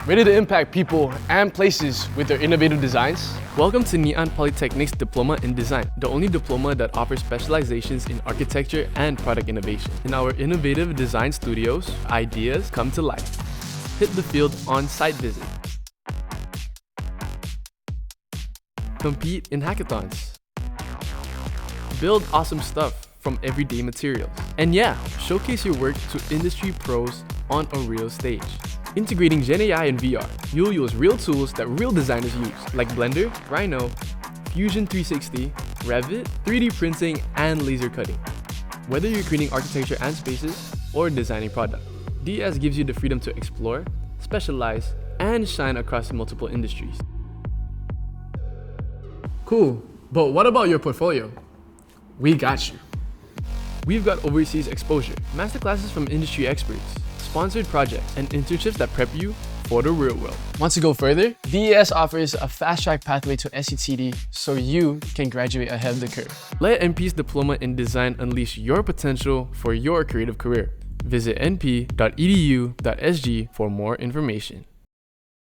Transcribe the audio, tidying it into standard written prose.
Ready to impact people and places with their innovative designs? Welcome to Ngee Polytechnic's Diploma in Design, the only diploma that offers specializations in architecture and product innovation. In our innovative design studios, ideas come to life. Hit the field on site visit. Compete in hackathons. Build awesome stuff from everyday materials. And yeah, showcase your work to industry pros on a real stage. Integrating Gen AI and VR, you'll use real tools that real designers use, like Blender, Rhino, Fusion 360, Revit, 3D printing, and laser cutting. Whether you're creating architecture and spaces, or designing product, DS gives you the freedom to explore, specialize, and shine across multiple industries. Cool, but what about your portfolio? We got you. We've got overseas exposure, masterclasses from industry experts, sponsored projects, and internships that prep you for the real world. Want to go further? DES offers a fast-track pathway to SCTD so you can graduate ahead of the curve. Let NP's Diploma in Design unleash your potential for your creative career. Visit np.edu.sg for more information.